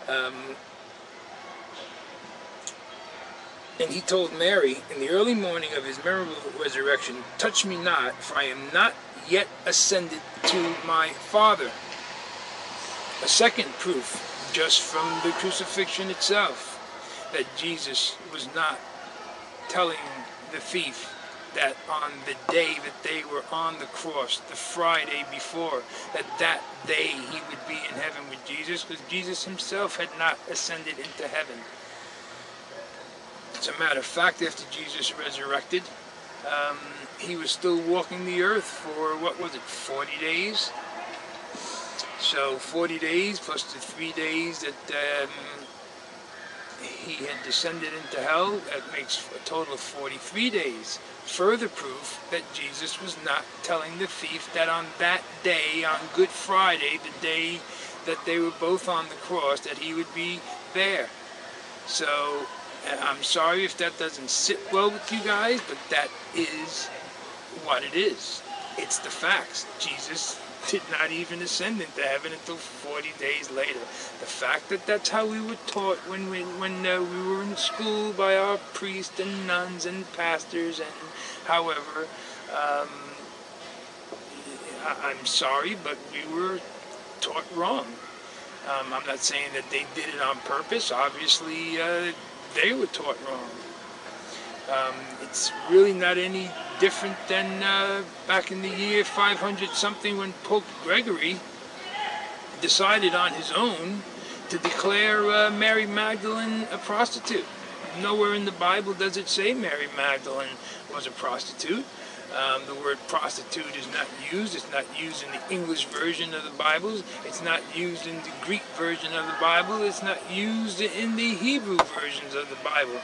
Um, and he told Mary in the early morning of his memorable resurrection, "Touch me not, for I am not yet ascended to my Father." A second proof, just from the crucifixion itself, that Jesus was not telling the thief that on the day that they were on the cross, the Friday before, that day he would be in heaven with Jesus, because Jesus himself had not ascended into heaven. As a matter of fact, after Jesus resurrected, he was still walking the earth for, 40 days? So 40 days plus the 3 days that he had descended into hell, that makes a total of 43 days. Further proof that Jesus was not telling the thief that on that day, on Good Friday, the day that they were both on the cross, that he would be there. So I'm sorry if that doesn't sit well with you guys, but that is what it is. It's the facts. Jesus did not even ascend into heaven until 40 days later. The fact that that's how we were taught when we were in school by our priests and nuns and pastors and however, I'm sorry, but we were taught wrong. I'm not saying that they did it on purpose. Obviously, they were taught wrong. It's really not any different than back in the year 500 something when Pope Gregory decided on his own to declare Mary Magdalene a prostitute. Nowhere in the Bible does it say Mary Magdalene was a prostitute. The word prostitute is not used. It's not used in the English version of the Bible. It's not used in the Greek version of the Bible. It's not used in the Hebrew versions of the Bible.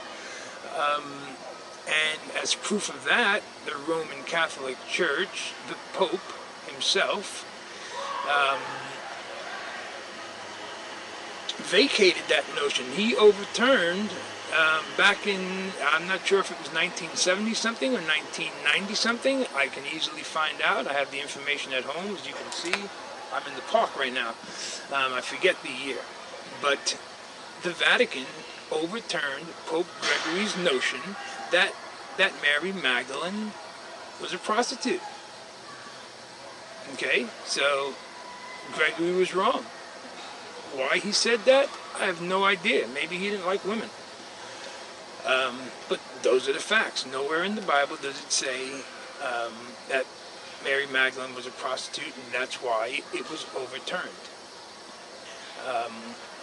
And as proof of that, the Roman Catholic Church, the Pope himself, vacated that notion. He overturned back in, I'm not sure if it was 1970 something or 1990 something. I can easily find out. I have the information at home. As you can see, I'm in the park right now. I forget the year. But the Vatican overturned Pope Gregory's notion that Mary Magdalene was a prostitute. Okay, so Gregory was wrong. Why he said that, I have no idea. Maybe he didn't like women. But those are the facts. Nowhere in the Bible does it say that Mary Magdalene was a prostitute, and that's why it was overturned.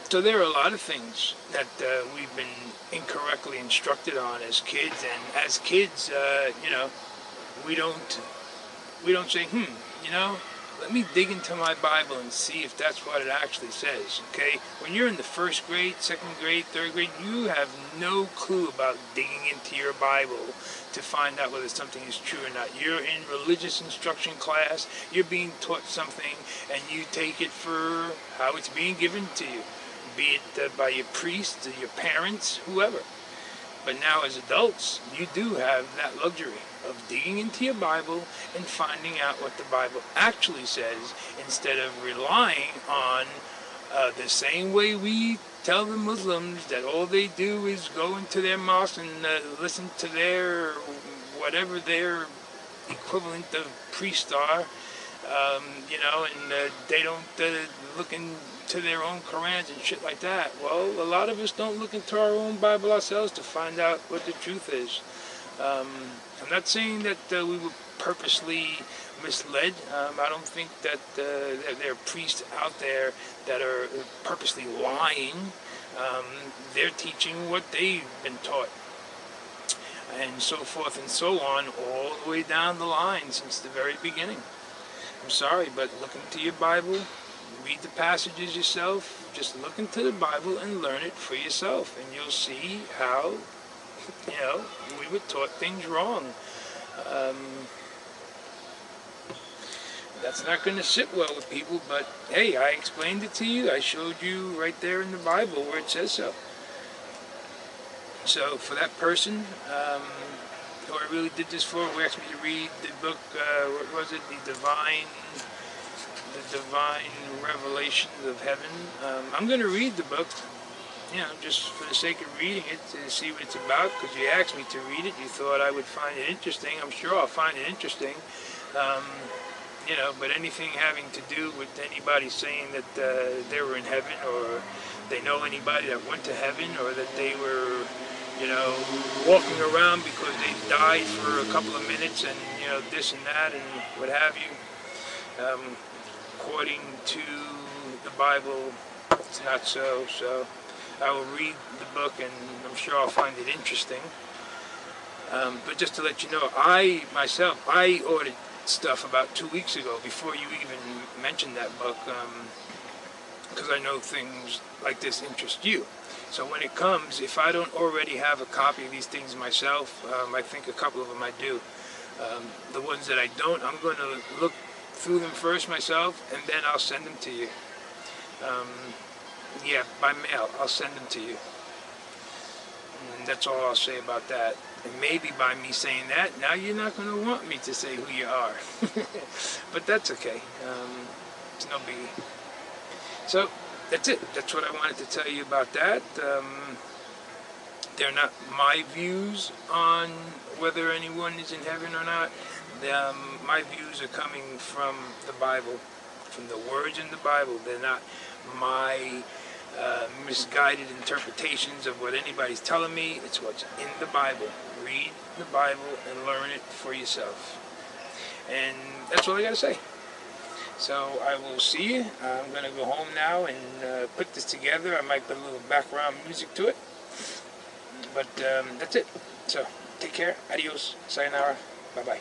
So there are a lot of things that we've been incorrectly instructed on as kids, and as kids, we don't say, let me dig into my Bible and see if that's what it actually says, okay? When you're in the first grade, second grade, third grade, you have no clue about digging into your Bible to find out whether something is true or not. You're in religious instruction class, you're being taught something, and you take it for how it's being given to you, be it by your priest, or your parents, whoever. But now as adults, you do have that luxury of digging into your Bible and finding out what the Bible actually says, instead of relying on the same way we tell the Muslims that all they do is go into their mosque and listen to their, whatever their equivalent of priests are, and they don't look into their own Qurans and shit like that. Well, a lot of us don't look into our own Bible ourselves to find out what the truth is. I'm not saying that we were purposely misled. I don't think that there are priests out there that are purposely lying. They're teaching what they've been taught, and so forth and so on, all the way down the line since the very beginning. I'm sorry, but look into your Bible, read the passages yourself, just look into the Bible and learn it for yourself, and you'll see how we were taught things wrong. That's not going to sit well with people, but hey, I explained it to you. I showed you right there in the Bible where it says so. So for that person who I really did this for, who asked me to read the book, what was it, The Divine The Divine Revelations of Heaven. I'm going to read the book, just for the sake of reading it, to see what it's about, because you asked me to read it. You thought I would find it interesting. I'm sure I'll find it interesting. But anything having to do with anybody saying that they were in heaven, or they know anybody that went to heaven, or that they were, walking around because they died for a couple of minutes, and, this and that, and what have you. According to the Bible, it's not so. So I will read the book, and I'm sure I'll find it interesting. But just to let you know, I ordered stuff about 2 weeks ago, before you even mentioned that book, because I know things like this interest you. So when it comes, if I don't already have a copy of these things myself, I think a couple of them I do. The ones that I don't, I'm going to look through them first myself, and then I'll send them to you. By mail, I'll send them to you. And that's all I'll say about that. And maybe by me saying that, now you're not going to want me to say who you are. But that's okay. It's no biggie. So, that's it. That's what I wanted to tell you about that. They're not my views on whether anyone is in heaven or not. My views are coming from the Bible, from the words in the Bible. They're not my misguided interpretations of what anybody's telling me. It's what's in the Bible. Read the Bible and learn it for yourself. And that's all I got to say. So I will see you. I'm going to go home now and put this together. I might put a little background music to it. But that's it. So take care. Adios. Sayonara. Bye-bye.